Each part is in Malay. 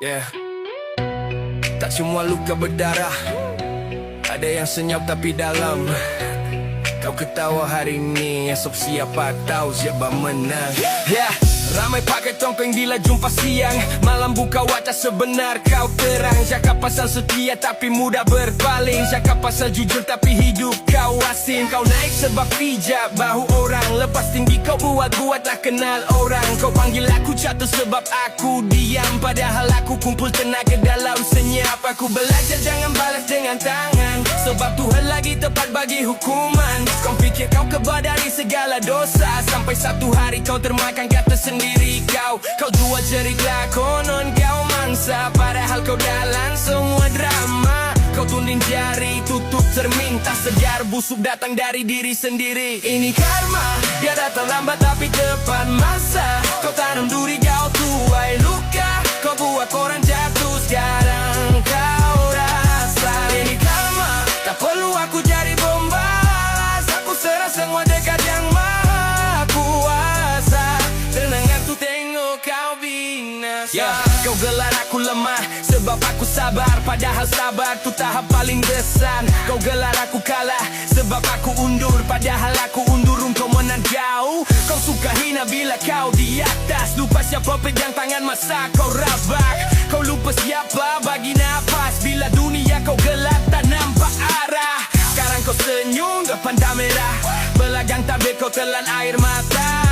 Yeah. Tak semua luka berdarah, ada yang senyap tapi dalam. Kau ketawa hari ini, esok siapa tahu siapa menang. Yeah. Ramai pakai topeng bila jumpa siang, malam buka wajah sebenar kau terang. Cakap pasal setia tapi mudah berpaling, cakap pasal jujur tapi hidup kau asin. Kau naik sebab pijak bahu orang, lepas tinggi kau buat-buat tak kenal orang. Kau panggil aku jatuh sebab aku diam, padahal aku kumpul tenaga dalam senyap. Aku belajar jangan balas dengan tangan, sebab Tuhan lagi tepat bagi hukuman. Kau fikir kau kebal dari segala dosa, sampai satu hari kau termakan kata sendiri kau jual cerita konon kau mangsa, padahal kau dalam semua drama. Kau tunding jari, tutup cermin, tak segar busuk datang dari diri sendiri. Ini karma, dia datang lambat tapi tepat masa. Kau tanam duri, kau tuai luka, kau buat orang jatuh sekarang kau rasa. Ini karma, tak perlu aku jadi pembalas, aku serah semua dekat yang maha kuasa. Tenang aku tengok kau binasa. Kau gelar aku lemah sebab aku sabar, padahal sabar tu tahap paling besar. Kau gelar aku kalah sebab aku undur, padahal aku undur untuk menang jauh. Kau suka hina bila kau di atas, lupa siapa pegang tangan masa kau rabak. Kau lupa siapa bagi nafas bila dunia kau gelap tak nampak arah. Sekarang kau senyum depan kamera, belagang tabir kau telan air mata.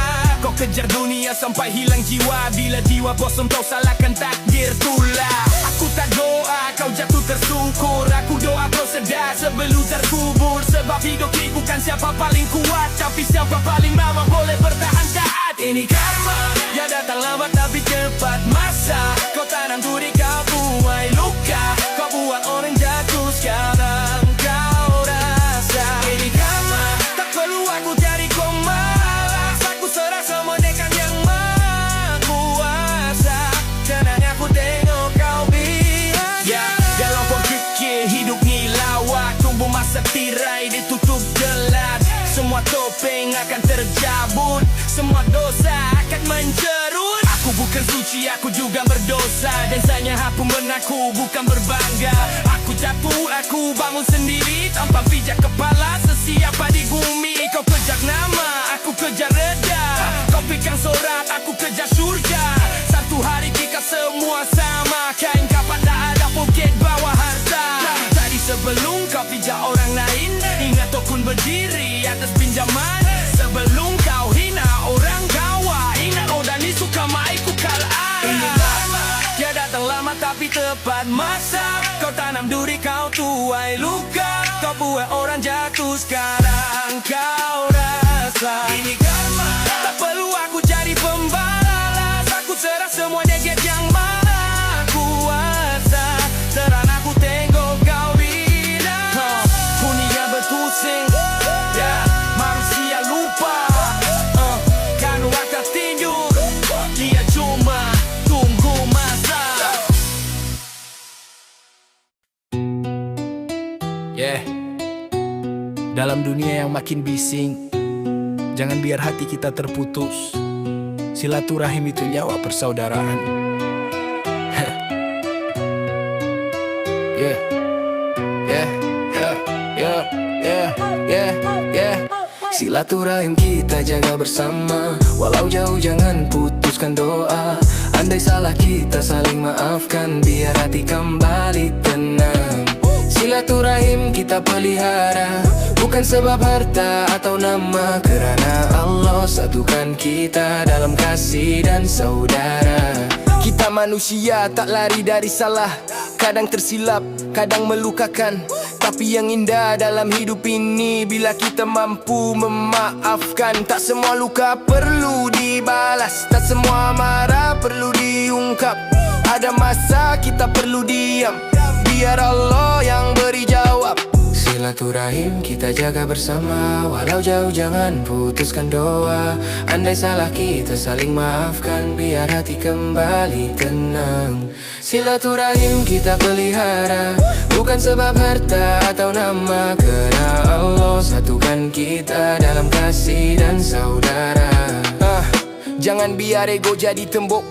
Kau kejar dunia sampai hilang jiwa, bila jiwa bosan kau salahkan takdir tulah. Aku tak doa kau jatuh tersungkur, aku doa kau sedar sebelum terkubur. Sebab hidup ini bukan siapa paling kuat, tapi siapa paling lama boleh bertahan taat. Ini karma, ya datang lambat tapi cepat masa. Kau tanam duri, kau tuai luka, kau buat orang jatuh sekarang kau rasa. Ini karma, tak perlu aku cari kompas, aku serah semua dekat yang maha kuasa. Tenang aku tengok kau biasa. Dalam kau fikir hidup ni lawak, tumbuh masa tirai ditutup gelap. Semua topeng akan terjabut, semua dosa akan menjerut. Aku bukan suci, aku juga berdosa, dan saya pun mengaku bukan berbangga. Aku jatuh, aku bangun sendiri tanpa pijak kepala sesiapa di bumi. Kau kejar nama, aku kejar reda, kau pikir sorat, aku kejar surga. Satu hari kita semua sama, kain kapan tak ada poket bawa harta. Tadi sebelum kau pijak orang lain, ingat tokun berdiri atas pinjaman. Sebelum kau hina orang kawa, ingat Odani suka maiku kalaan. Ini lama, dia datang lama tapi tepat masa. Kau tanam duri, kau tuai luka, kau buat orang jatuh sekarang kau rasa. Ini karma, tak perlu aku jadi pembalas, aku serah semua dekat yang maha kuasa. Serang aku tengok kau bilang dunia berpusing, manusia lupa, kan waktu tidur, dia cuma tunggu masa. Dalam dunia yang makin bising, jangan biar hati kita terputus. Silaturahim itu nyawa persaudaraan. Silaturahim kita jaga bersama, walau jauh jangan putuskan doa. Andai salah kita saling maafkan, biar hati kembali tenang. Silaturahim kita pelihara, bukan sebab harta atau nama, kerana Allah satukan kita dalam kasih dan saudara. Kita manusia tak lari dari salah, kadang tersilap, kadang melukakan. Tapi yang indah dalam hidup ini bila kita mampu memaafkan. Tak semua luka perlu dibalas, tak semua marah perlu diungkap. Ada masa kita perlu diam, biar Allah yang beri jawab. Silaturahim kita jaga bersama, walau jauh jangan putuskan doa. Andai salah kita saling maafkan, biar hati kembali tenang. Silaturahim kita pelihara, bukan sebab harta atau nama, kerana Allah satukan kita dalam kasih dan saudara. Jangan biar ego jadi tembok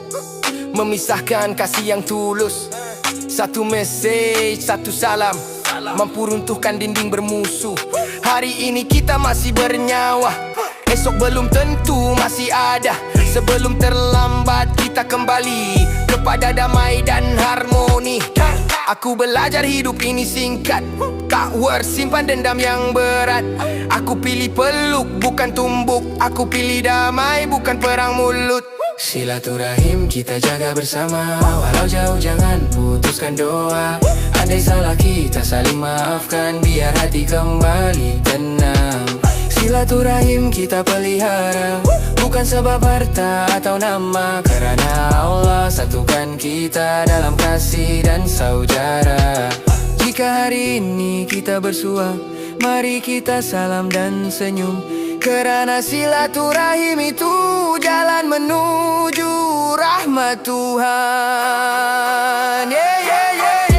memisahkan kasih yang tulus. Satu message, satu salam mampu runtuhkan dinding bermusuh. Hari ini kita masih bernyawa, esok belum tentu masih ada. Sebelum terlambat kita kembali kepada damai dan harmoni. Aku belajar hidup ini singkat, tak worth simpan dendam yang berat. Aku pilih peluk bukan tumbuk, aku pilih damai bukan perang mulut. Silaturahim kita jaga bersama, walau jauh jangan putuskan doa. Andai salah kita saling maafkan, biar hati kembali tenang. Silaturahim kita pelihara, bukan sebab harta atau nama. Kerana Allah satukan kita dalam kasih dan saudara. Jika hari ini kita bersua, mari kita salam dan senyum. Kerana silaturahim itu jalan menuju rahmat Tuhan. Yeah, yeah, yeah.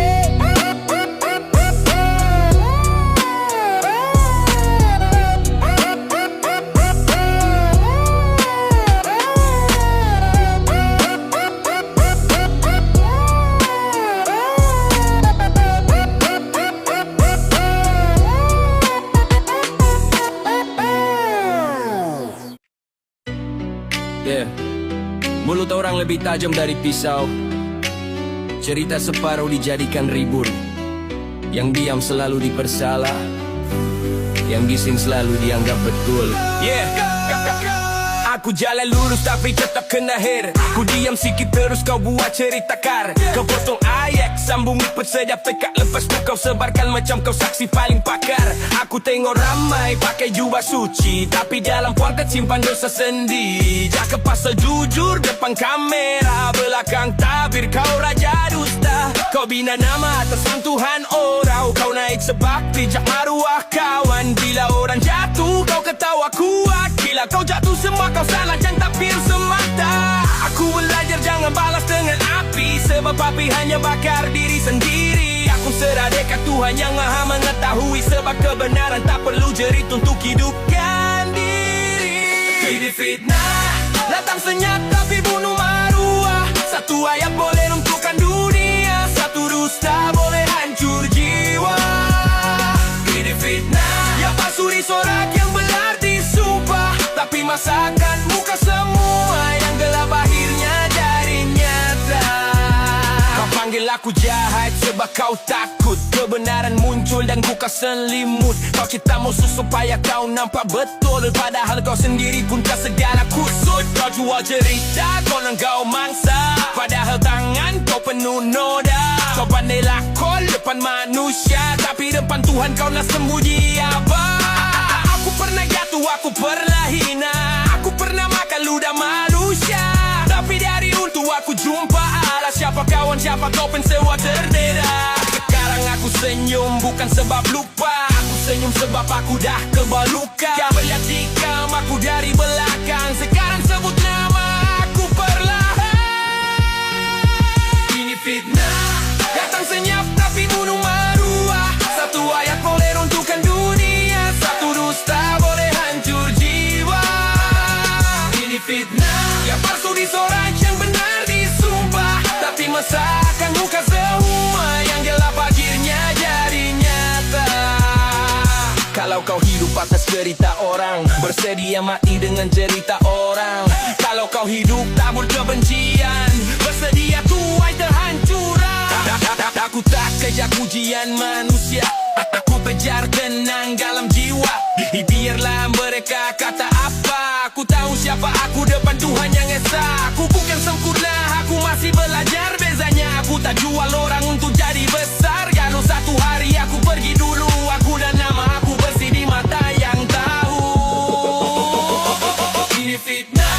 Yeah. Mulut orang lebih tajam dari pisau. Cerita separuh dijadikan ribut. Yang diam selalu dipersalah, yang bising selalu dianggap betul. Yeah. Aku jalan lurus tapi tetap kena hair. Ku diam sikit terus kau buat cerita kar. Kau potong ayat, sambung ipet sedap tekak. Lepas tu kau sebarkan macam kau saksi paling pakar. Aku tengok ramai pakai jubah suci, tapi dalam puangkat simpan dosa sendi. Cakap pasal jujur depan kamera, belakang tabir kau raja dusta. Kau bina nama atas sentuhan orang. Kau naik sebab pijak maruah kawan. Bila orang jatuh kau ketawa kuat. Bila kau jatuh semua kau salah jangan tapir semata. Aku belajar jangan balas dengan api, sebab api hanya bakar diri sendiri. Aku serah dekat Tuhan yang maha mengetahui, sebab kebenaran tak perlu jerit untuk hidupkan diri. Hidup fitnah datang senyap tapi bunuh maruah. Satu ayat boleh runtuhkan dunia, satu dusta boleh hancur jiwa. Hidup fitnah yang pasuri sorak yang benar disumpah, tapi masakan muka semua yang gelap akhirnya jadi nyata. Kau panggil aku jahat sebab kau takut kebenaran muncul dan buka selimut. Kau cipta musuh supaya kau nampak betul, padahal kau sendiri kuntas segala kusut. Kau jual cerita konon kau mangsa, padahal tangan kau penuh noda. Kau pandai lakon depan manusia, tapi depan Tuhan kau nak sembunyi apa? Aku pernah jatuh, aku pernah hina, aku pernah makan ludah manusia, tapi dari untuk aku jumpa Allah. Siapa kawan, siapa kau pun semua terbeda. Sekarang aku senyum bukan sebab lupa, aku senyum sebab aku dah kebal luka. Kau melihat tikam aku dari belakang, sekarang sebut nama aku perlahan. Ini fitnah datang senyap tapi bunuh maruah. Satu ayat boleh runtuhkan dunia, satu dusta boleh hancur jiwa. Ini fitnah yang palsu disorak, yang benar disumpah, tapi masakan muka semua yang gelap akhirnya jadi nyata. Kalau kau hidup atas cerita orang, bersedia mati dengan cerita orang. Kalau kau hidup tabur kebencian, bersedia tuai terhancuran. Aku tak kejar pujian manusia, aku kejar tenang dalam jiwa. Biarlah mereka kata apa, aku tahu siapa aku depan Tuhan yang esa. Aku bukan sempurna, aku masih belajar. Bezanya aku tak jual orang untuk jadi besar. Kalau satu hari aku pergi dulu, aku dan nama aku bersih di mata yang tahu. Ini fitnah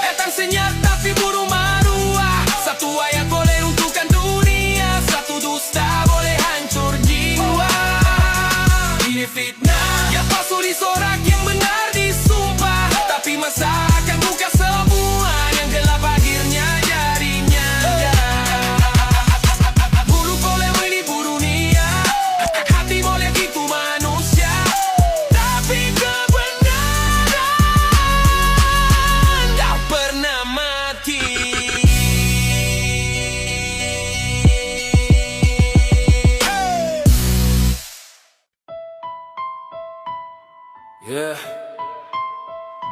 datang senyap tapi bunuh maruah. Satu ayat boleh runtuhkan dunia, satu dusta boleh hancur jiwa. Ini fitnah yang palsu disorak, yang benar disumpah, tapi masakan muka semua yang gelap akhirnya jadi nyata. Buruk boleh menipu dunia, hati boleh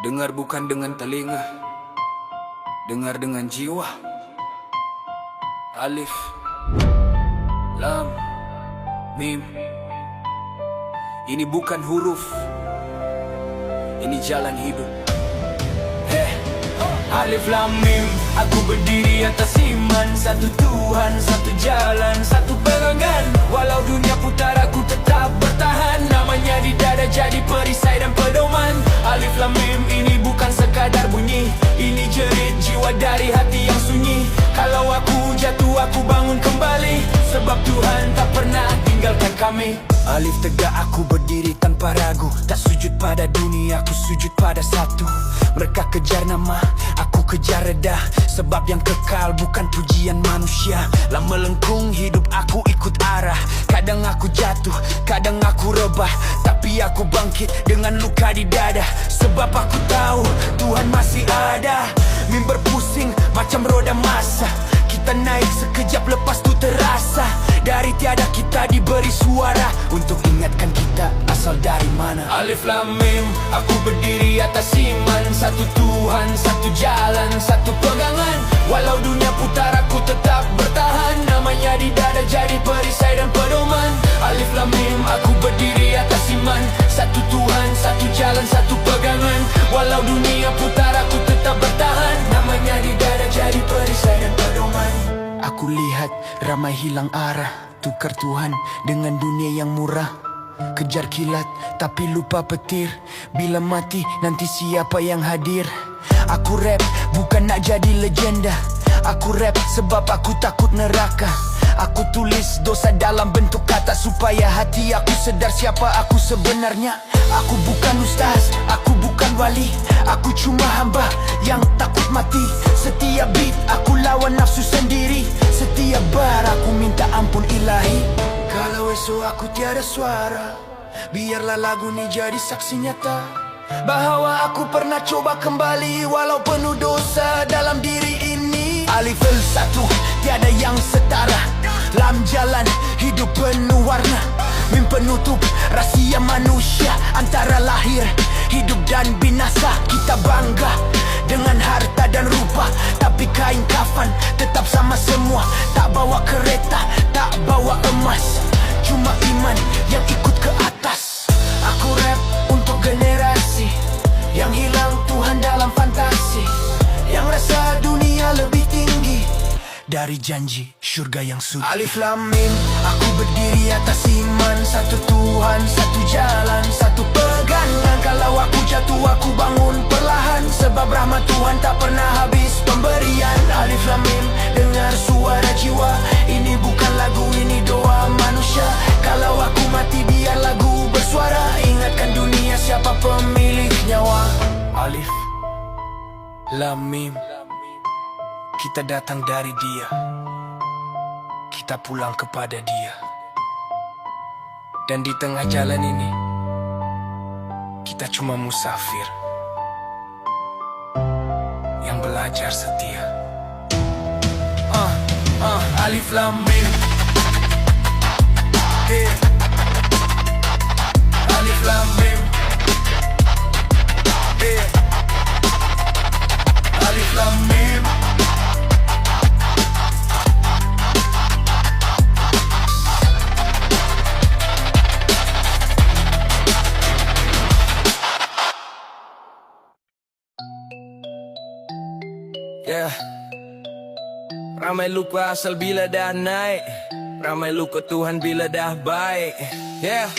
Dengar bukan dengan telinga, dengar dengan jiwa. Alif, Lam, Mim. Ini bukan huruf, ini jalan hidup. Alif Lam Mim, aku berdiri atas iman. Satu Tuhan, satu jalan, satu pegangan. Walau dunia putar aku tetap bertahan. Namanya di dada jadi perisai dan pedoman. Alif Lam Mim, ini bukan sekadar bunyi, ini jerit jiwa dari hati yang sunyi. Kalau aku jatuh aku bangun kembali, sebab Tuhan tak pernah tinggalkan kami. Alif tegak aku berdiri tanpa ragu, tak sujud pada dunia, aku sujud pada satu. Mereka kejar nama, aku kejar reda, sebab yang kekal bukan pujian manusia. Lah melengkung hidup aku ikut arah. Kadang aku jatuh, kadang aku rebah, tapi aku bangkit dengan luka di dada. Sebab aku tahu Tuhan masih ada. Mim berpusing macam roda masa, kita naik sekejap lepas tu terasa. Dari tiada kita diberi suara untuk ingatkan kita asal dari mana. Alif Lam Mim, aku berdiri atas iman. Satu Tuhan, satu jalan, satu pegangan. Walau dunia putar aku tetap bertahan. Namanya di dada jadi perisai dan pedoman. Alif Lam Mim, aku berdiri atas iman. Satu Tuhan, satu jalan, satu pegangan. Walau dunia putar aku tetap bertahan. Namanya di dada jadi perisai dan pedoman. Aku lihat ramai hilang arah, tukar Tuhan dengan dunia yang murah. Kejar kilat tapi lupa petir, bila mati nanti siapa yang hadir. Aku rap bukan nak jadi legenda, aku rap sebab aku takut neraka. Aku tulis dosa dalam bentuk kata supaya hati aku sedar siapa aku sebenarnya. Aku bukan ustaz, aku bukan wali, aku cuma hamba yang takut mati. Setiap beat aku lawan nafsu sendiri, setiap bar aku minta ampun ilahi. Kalau esok aku tiada suara, biarlah lagu ni jadi saksi nyata bahwa aku pernah coba kembali walau penuh dosa dalam diri ini. Alif satu, tiada yang setara. Lam jalan, hidup penuh warna. Mim penutup rahsia manusia antara lahir, hidup dan binasa. Kita bangga dengan harta dan rupa, tapi kain kafan tetap sama semua. Tak bawa kereta, tak bawa emas, cuma iman yang ikut ke atas. Aku rap untuk generasi yang hilang Tuhan dalam fantasi, yang rasa dunia lebih tinggi dari janji syurga yang suci. Alif Lam Mim, aku berdiri atas iman. Satu Tuhan, satu jalan, satu pegangan. Kalau aku jatuh aku bangun perlahan, sebab rahmat Tuhan tak pernah habis pemberian. Alif Lam Mim, dengar suara jiwa. Ini bukan lagu, ini doa manusia. Kalau aku mati biar lagu bersuara, ingatkan dunia siapa pemilik nyawa. Alif Lam Mim, kita datang dari Dia, kita pulang kepada Dia. Dan di tengah jalan ini kita cuma musafir yang belajar setia. Alif Lam Mim, Alif Lam Mim, Alif Lam Mim. Yeah. Ramai lupa asal bila dah naik, ramai lupa Tuhan bila dah baik. Yeah.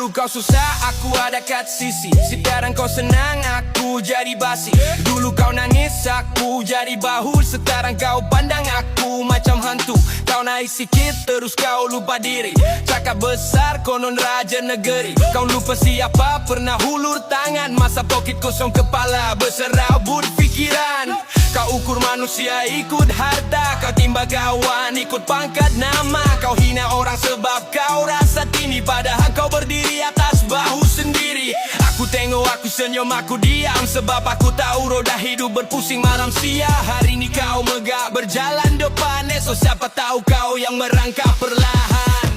Kau susah, aku ada kat sisi. Sekarang kau senang, aku jadi basi. Dulu kau nangis, aku jadi bahu. Sekarang kau pandang aku macam hantu. Kau naik sikit, terus kau lupa diri. Cakap besar, konon raja negeri. Kau lupa siapa, pernah hulur tangan. Masa poket kosong kepala, berserabut fikiran. Kau ukur manusia ikut harta, kau timba kawan ikut pangkat nama. Kau hina orang sebab kau rasa tinggi, padahal kau berdiri atas bahu sendiri. Aku tengok aku senyum aku diam, sebab aku tahu roda hidup berpusing malam siang. Hari ni kau megah berjalan depan, esok siapa tahu kau yang merangkak perlahan.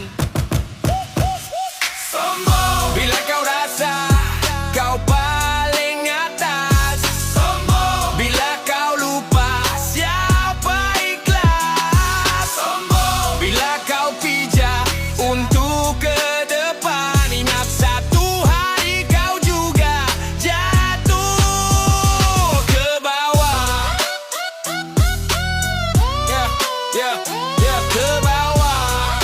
Sombong bila kau rasa kau paling atas, sombong bila kau lupa siapa ikhlas, sombong bila kau pijak untuk ke depan. Ingat satu hari kau juga jatuh ke bawah. Ke bawah.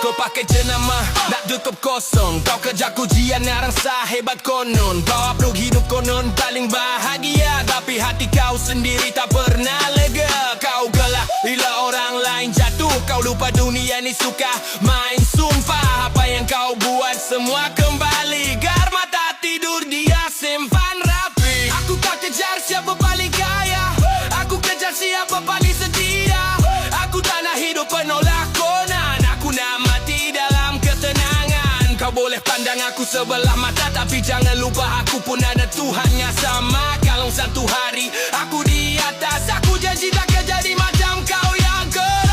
Kau pakai jenama nak tutup kosong, kau kerja ujian narang hebat konon. Kau upload hidup konon paling bahagia, tapi hati kau sendiri tak pernah lega. Kau gelak bila orang lain jatuh, kau lupa dunia ni suka main sumpah. Apa yang kau buat semua kembali, gar mata tidur dia simpan rapi. Aku tak kejar siapa paling kaya, aku kejar siapa paling setia. Aku tak nak hidup penuh lakonan, aku nak mati dalam ketenangan. Kau boleh pandang aku sebelah mata, tapi jangan lupa aku pun ada Tuhan yang sama. Kalau satu hari aku di atas, aku janji tak akan jadi macam kau yang keras.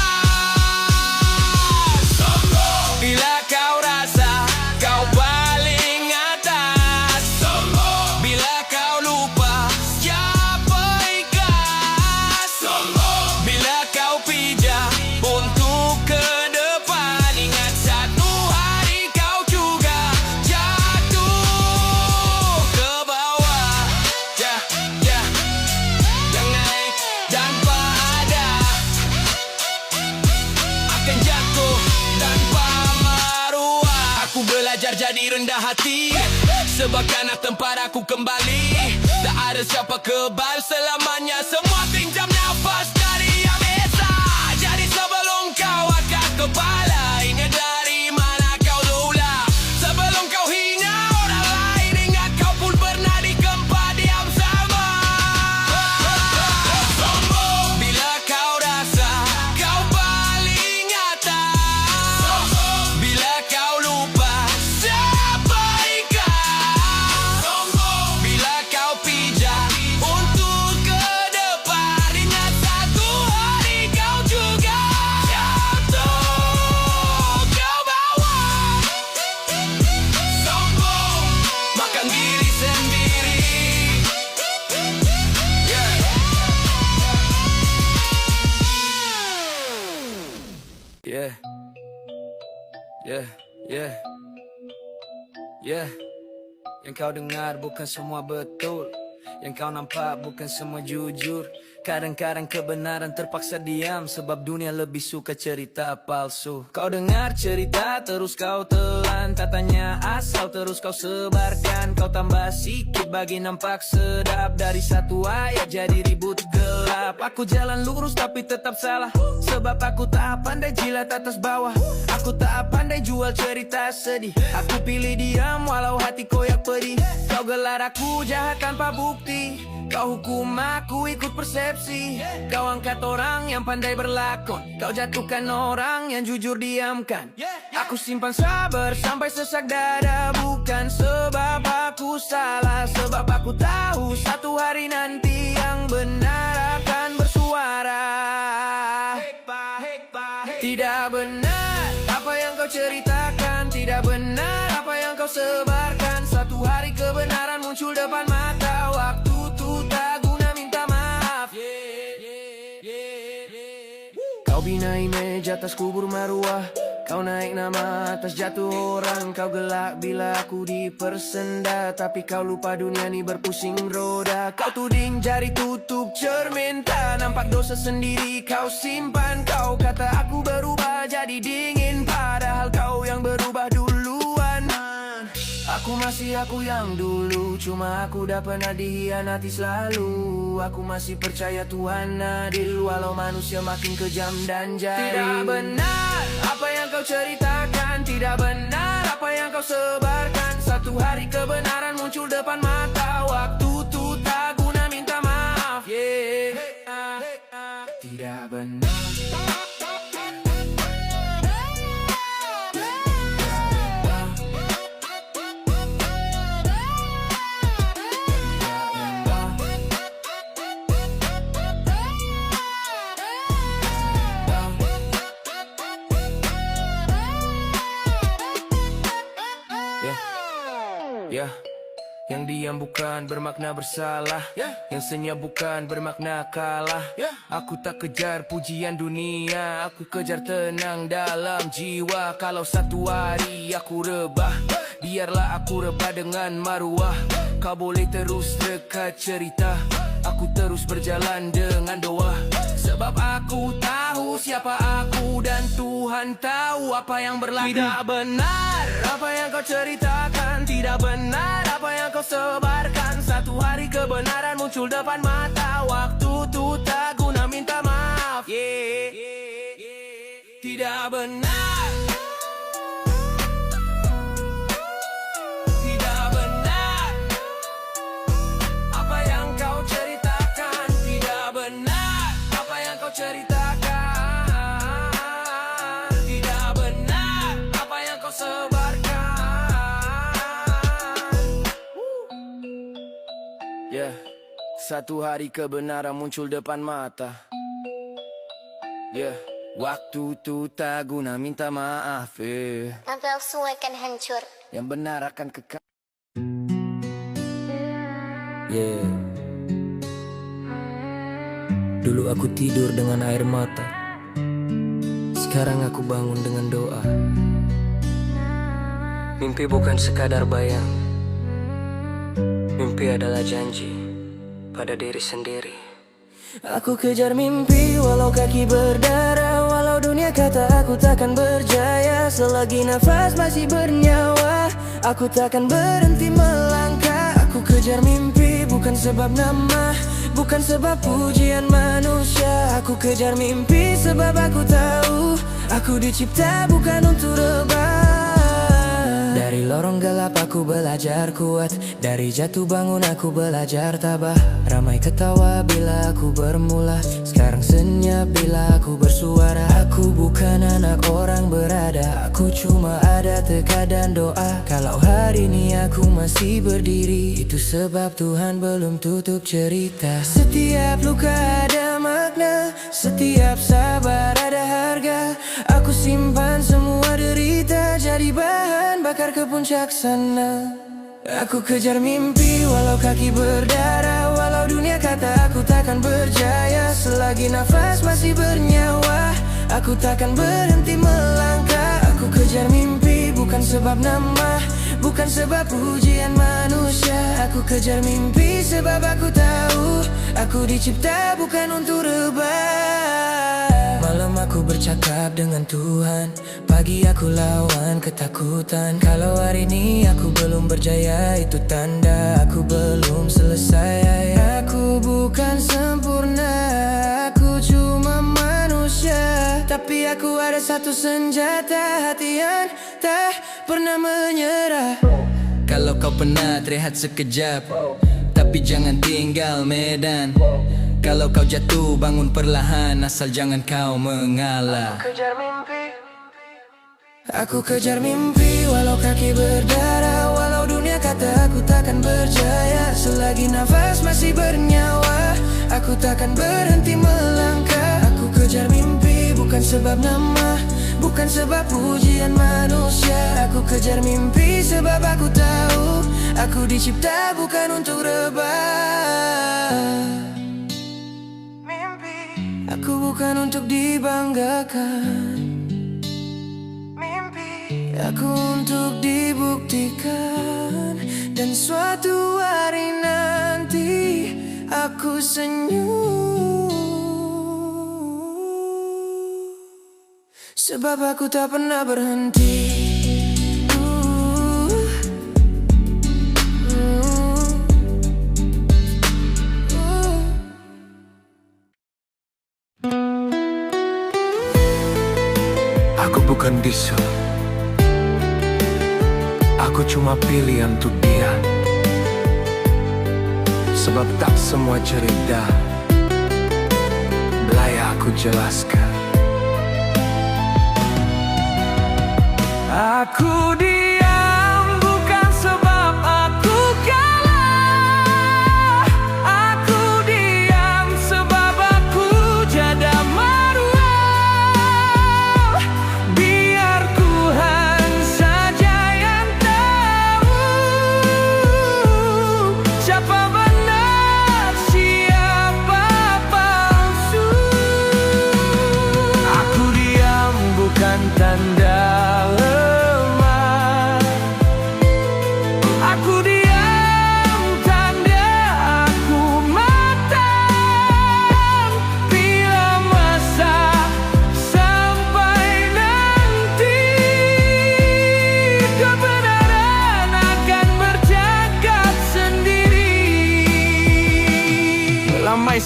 Sombong bila kau rasa kau paling atas, sombong bila kau lupa siapa ikhlas, sombong bila kau pijak untuk ke depan. Ingat satu hari kau juga jatuh ke bawah. Yang naik tanpa ada akan jatuh tanpa maruah. Aku belajar jadi rendah hati, sebab karena tempat aku kembali. Tak ada siapa kebal selamanya, semua pinjam nafas dari yang esa. Jadi sebelum kau angkat kepala, ingat dari mana kau dula. Sebelum kau hina orang lain, ingat kau pun pernah di tempat yang sama. Sombong bila kau rasa kau paling atas, sombong bila kau lupa siapa ikhlas, sombong bila kau pijak untuk ke depan. Ingat satu hari kau juga jatuh ke bawah. Sombong makan diri sendiri. Yang kau dengar bukan semua betul, yang kau nampak bukan semua jujur. Kadang-kadang kebenaran terpaksa diam, sebab dunia lebih suka cerita palsu. Kau dengar cerita terus kau telan, katanya asal terus kau sebarkan. Kau tambah sikit bagi nampak sedap, dari satu ayat jadi ribut gelap. Aku jalan lurus tapi tetap salah, sebab aku tak pandai jilat atas bawah. Aku tak pandai jual cerita sedih, aku pilih diam walau hati koyak pedih. Kau gelar aku jahat tanpa bukti, kau hukum aku ikut persepsi. Kau angkat orang yang pandai berlakon, kau jatuhkan orang yang jujur diamkan. Aku simpan sabar sampai sesak dada, bukan sebab aku salah, sebab aku tahu satu hari nanti yang benar akan bersuara. Tidak benar apa yang kau ceritakan, tidak benar apa yang kau sebarkan. Satu hari kebenaran muncul depan mata, waktu tu tak guna minta maaf. Kau bina image atas kubur maruah, kau naik nama atas jatuh orang. Kau gelak bila aku dipersenda, tapi kau lupa dunia ni berpusing roda. Kau tuding jari tutup cermin, tak nampak dosa sendiri kau simpan. Kau kata aku berubah jadi dingin, padahal kau yang berubah duluan. Aku masih aku yang dulu, cuma aku dah pernah dihianati selalu. Aku masih percaya Tuhan adil, walau manusia makin kejam dan jahil. Tidak benar apa yang kau ceritakan, tidak benar apa yang kau sebarkan. Satu hari kebenaran muncul depan mata, waktu tu tak guna minta maaf. Tidak benar. Yang diam bukan bermakna bersalah, yang senyap bukan bermakna kalah. Aku tak kejar pujian dunia, aku kejar tenang dalam jiwa. Kalau satu hari aku rebah, biarlah aku rebah dengan maruah. Kau boleh terus dekat cerita, aku terus berjalan dengan doa. Sebab aku tahu siapa aku dan Tuhan tahu apa yang berlaku. Tidak benar apa yang kau ceritakan, tidak benar apa yang kau sebarkan. Satu hari kebenaran muncul depan mata, waktu tu tak guna minta maaf. Tidak benar, tidak benar apa yang kau ceritakan, tidak benar apa yang kau ceritakan, tidak benar apa yang kau sebarkan. Satu hari kebenaran muncul depan mata. Waktu tu tak guna minta maaf. Nanti semua akan hancur. Yang benar akan kekal. Dulu aku tidur dengan air mata, sekarang aku bangun dengan doa. Mimpi bukan sekadar bayang, mimpi adalah janji pada diri sendiri. Aku kejar mimpi walau kaki berdarah, walau dunia kata aku takkan berjaya. Selagi nafas masih bernyawa, aku takkan berhenti melangkah. Aku kejar mimpi bukan sebab nama, bukan sebab pujian manusia. Aku kejar mimpi sebab aku tahu aku dicipta bukan untuk rebah. Dari lorong gelap aku belajar kuat, dari jatuh bangun aku belajar tabah. Ramai ketawa bila aku bermula, sekarang senyap bila aku bersuara. Aku bukan anak orang berada, aku cuma ada tekad dan doa. Kalau hari ini aku masih berdiri, itu sebab Tuhan belum tutup cerita. Setiap luka ada makna, setiap sabar ada harga. Aku simpan semua derita, jadi bahan bakar ke puncak sana. Aku kejar mimpi walau kaki berdarah, walau dunia kata aku takkan berjaya. Selagi nafas masih bernyawa, aku takkan berhenti melangkah. Aku kejar mimpi bukan sebab nama, bukan sebab pujian manusia. Aku kejar mimpi sebab aku tahu aku dicipta bukan untuk rebah. Malam aku bercakap dengan Tuhan, pagi aku lawan ketakutan. Kalau hari ini aku belum berjaya, itu tanda aku belum selesai. Aku bukan sempurna, aku cuma manusia, tapi aku ada satu senjata, hati yang tak pernah menyerah. Kalau kau penat rehat sekejap, tapi jangan tinggal medan. Kalau kau jatuh bangun perlahan, asal jangan kau mengalah. Aku kejar mimpi walau kaki berdarah, walau dunia kata aku takkan berjaya. Selagi nafas masih bernyawa, aku takkan berhenti melangkah. Aku kejar mimpi bukan sebab nama, bukan sebab pujian manusia. Aku kejar mimpi sebab aku tahu aku dicipta bukan untuk rebah. Aku bukan untuk dibanggakan, mimpi aku untuk dibuktikan. Dan suatu hari nanti aku senyum, sebab aku tak pernah berhenti. Aku bukan bisu, aku cuma pilihan untuk dia. Sebab tak semua cerita layak aku jelaskan. Aku diam bukan sebab aku kalah. Aku diam sebab aku jada maruah. Biar Tuhan saja yang tahu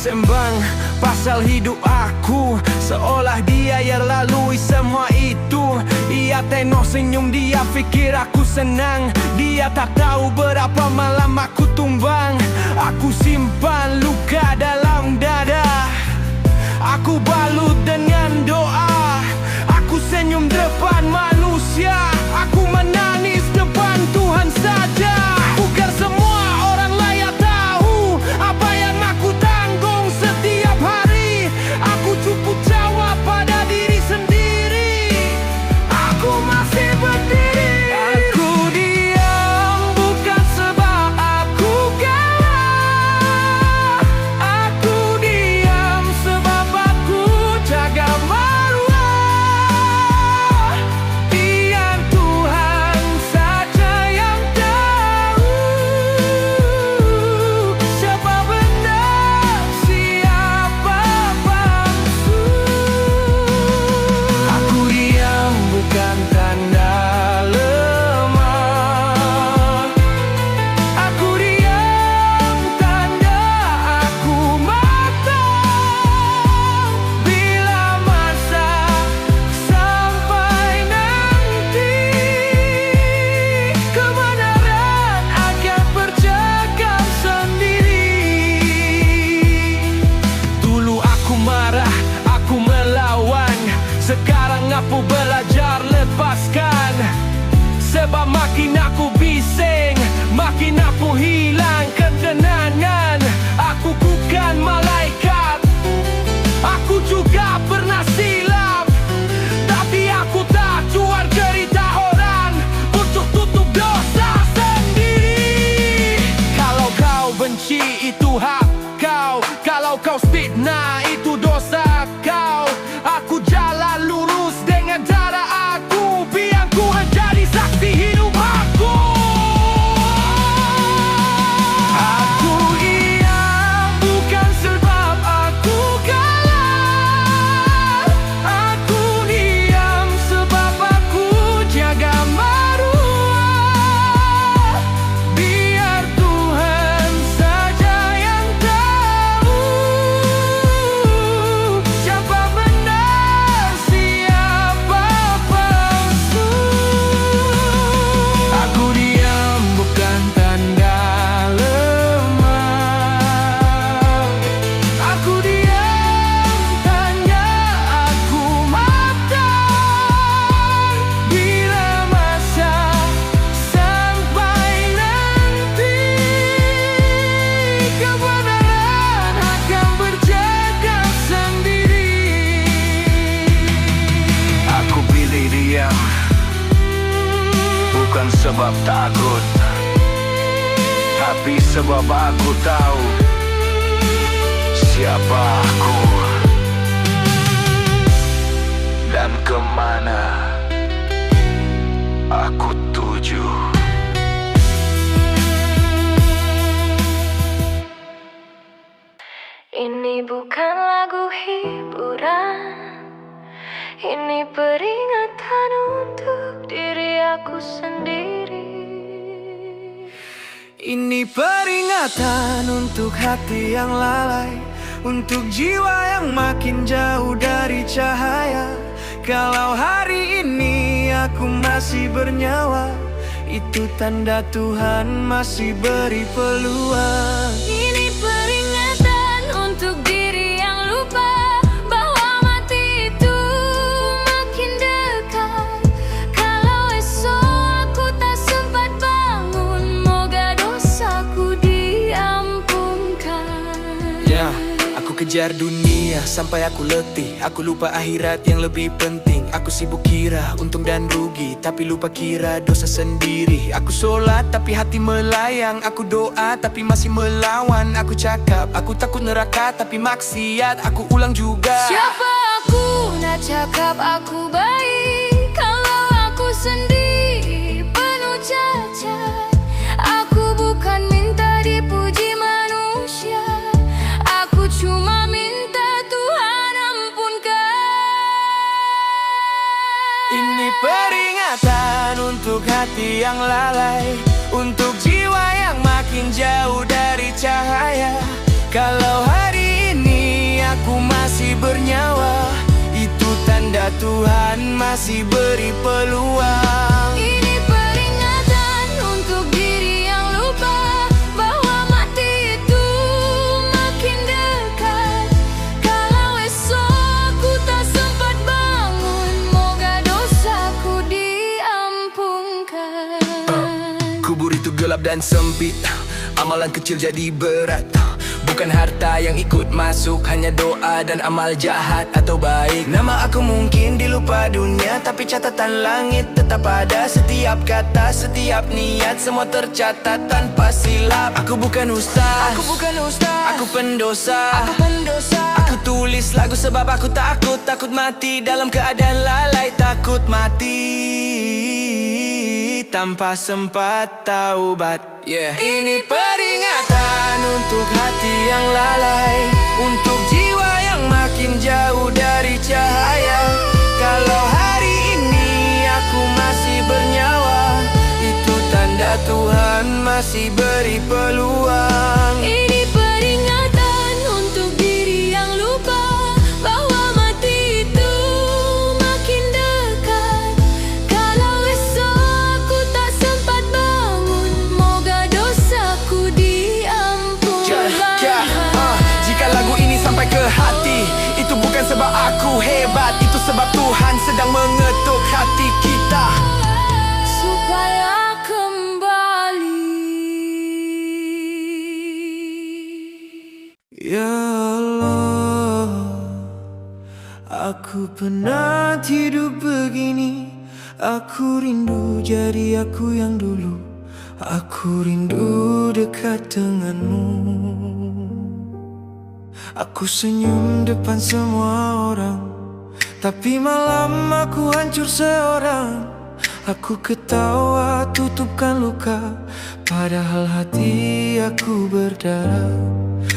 sembang pasal hidup aku, seolah dia yang lalui semua itu. Ia tengok senyum, dia fikir aku senang. Dia tak tahu berapa malam aku tumbang. Aku simpan luka dalam dada, aku balut dengan doa. Aku senyum depan manusia, aku menangis depan Tuhan saja. Bukan semua orang layak tahu apa yang aku tanggung setiap hari. Aku cukup jawab pada diri sendiri, aku masih berdiri. Aku diam bukan sebab aku kalah. Aku diam sebab aku jaga maruah. Biar Tuhan saja yang tahu siapa benar, siapa palsu. Aku diam bukan tanda lemah. Aku diam tanda aku matang. Bila masa sampai nanti, kebenaran akan berjaga sendiri. Dulu aku marah, aku melawan. Sekarang aku belajar lepaskan. Sebab makin aku bising, makin aku hilang ketenangan. Aku bukan malaikat, aku juga pernah silap. Tapi aku tak jual cerita orang untuk tutup dosa sendiri. Kalau kau benci itu hak kau, kalau kau fitnah itu dosa kau. Aku jalan lurus dengan cara aku, biar ku jadi saksi hidup aku. Aku diam bukan sebab aku kalah. Aku diam sebab aku jaga maruah. Biar Tuhan saja yang tahu siapa benar, siapa palsu. Aku diam bukan tanda lemah. Aku diam tanda aku matang. Bila masa sampai nanti, kebenaran akan berjaga sendiri. Aku pilih diam bukan sebab takut, tapi sebab aku tahu siapa aku dan kemana aku tuju. Ini bukan lagu hiburan, ini peringatan untuk diri aku sendiri. Ini peringatan untuk hati yang lalai, untuk jiwa yang makin jauh dari cahaya. Kalau hari ini aku masih bernyawa, itu tanda Tuhan masih beri peluang. Ini peringatan untuk diri yang lupa bahwa mati itu makin dekat. Kalau esok aku tak sempat bangun, moga dosaku diampunkan. Ya, aku kejar dunia sampai aku letih. Aku lupa akhirat yang lebih penting. Aku sibuk kira untung dan rugi, tapi lupa kira dosa sendiri. Aku sholat tapi hati melayang. Aku doa tapi masih melawan. Aku cakap aku takut neraka tapi maksiat aku ulang juga. Siapa aku nak cakap aku baik kalau aku sendiri penuh cacat. Aku bukan minta dipuji manusia, aku cuma minta Tuhan ampunkan. Ini peringatan untuk hati yang lalai, untuk jiwa yang makin jauh dari cahaya. Kalau hari ini aku masih bernyawa, itu tanda Tuhan masih beri peluang. Ini peringatan untuk diri yang lupa bahwa mati itu makin dekat. Kalau esok aku tak sempat bangun, moga dosaku diampunkan. Kubur itu gelap dan sempit, amalan kecil jadi berat. Bukan harta yang ikut masuk, hanya doa dan amal jahat atau baik. Nama aku mungkin dilupa dunia, tapi catatan langit tetap ada. Setiap kata, setiap niat, semua tercatat tanpa silap. Aku bukan ustaz, aku pendosa, Aku tulis lagu sebab aku takut mati dalam keadaan lalai. Takut mati tanpa sempat taubat. Ini peringatan untuk hati yang lalai, untuk jiwa yang makin jauh dari cahaya. Kalau hari ini aku masih bernyawa, itu tanda Tuhan masih beri peluang. Ini peringatan untuk diri yang lupa bahwa mati itu makin dekat. Kalau esok aku tak sempat bangun, moga dosaku diampunkan. Jika lagu ini sampai ke hati, itu bukan sebab aku hebat, itu sebab Tuhan sedang mengetuk hati kita. Supaya kembali. Ya Allah, aku pernah hidup begini. Aku rindu jadi aku yang dulu. Aku rindu dekat denganmu. Aku senyum depan semua orang, tapi malam aku hancur seorang. Aku ketawa tutupkan luka, padahal hati aku berdarah.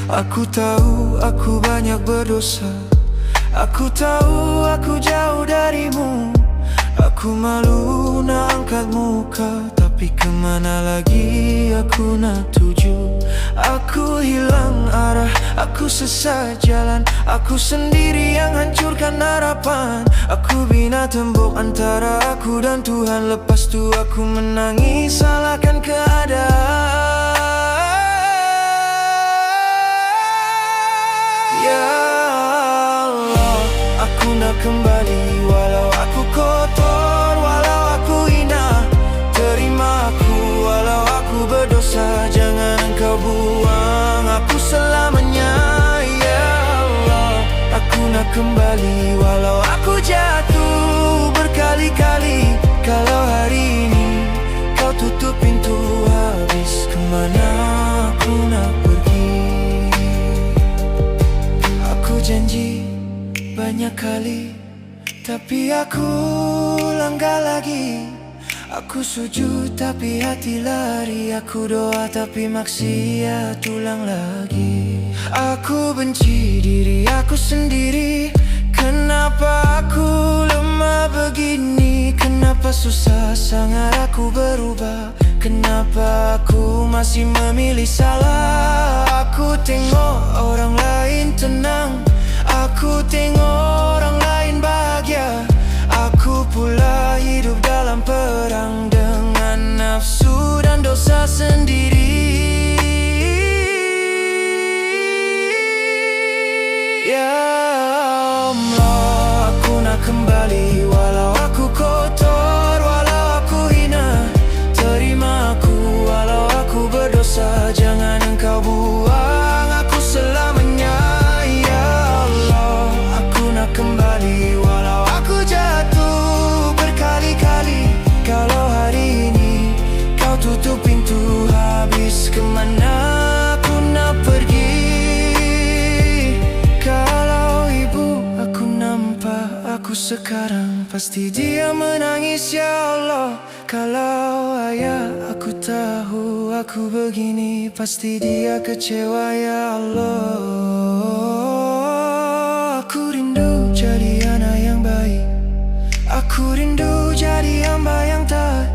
Aku tahu aku banyak berdosa, aku tahu aku jauh darimu. Aku malu nak angkat muka, tapi kemana lagi aku nak tuju? Aku hilang arah, aku sesat jalan, aku sendiri yang hancurkan harapan. Aku bina tembok antara aku dan Tuhan, lepas tu aku menangis salahkan keadaan. Ya Allah, aku nak kembali walau aku kotor, walau aku hina. Terima aku walau aku berdosa, jangan engkau buang aku selamanya. Ya Allah, aku nak kembali walau aku jatuh berkali-kali. Kalau hari ini kau tutup pintu, habis kemana aku nak pergi? Aku janji banyak kali, tapi aku langgar lagi. Aku sujud tapi hati lari, aku doa tapi maksiat ulang lagi. Aku benci diri aku sendiri. Kenapa aku lemah begini? Kenapa susah sangat aku berubah? Kenapa aku masih memilih salah? Aku tengok orang lain tenang, aku tengok orang lain bahagia. Aku pula hidup dalam perang dengan nafsu dan dosa sendiri. Ya Allah, aku nak kembali walau aku kotor, walau aku hina. Terima aku walau aku berdosa, jangan engkau buang aku selamanya. Ya Allah, aku nak kembali walau aku jatuh berkali-kali. Kalau hari ini kau tutup pintu, habis kemana aku nak pergi? Kalau ibu aku nampak aku sekarang, pasti dia menangis ya Allah. Kalau ayah aku tahu aku begini, pasti dia kecewa ya Allah. Aku rindu jadi anak yang baik, aku rindu jadi hamba yang taat.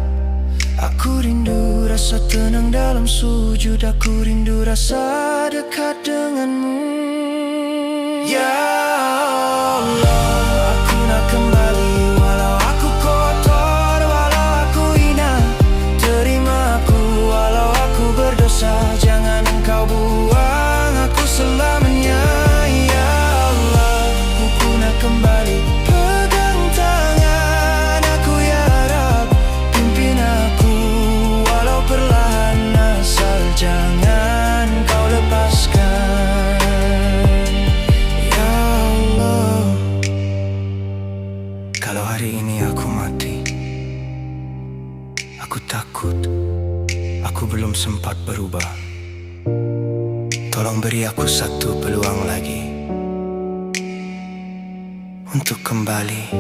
Aku rindu rasa tenang dalam sujud, aku rindu rasa dekat dekat denganmu. Ya Allah, aku nak kembali. Walau aku kotor, walau aku hina, terima aku walau aku berdosa. Jangan engkau buang aku selamanya. Ya Allah, aku nak kembali. Pegang tangan aku ya Rab, pimpin aku walau perlahan, asal jangan kau lepaskan. Ya Allah, kalau hari ini aku mati, aku takut aku belum sempat berubah. Tolong beri aku satu peluang lagi untuk kembali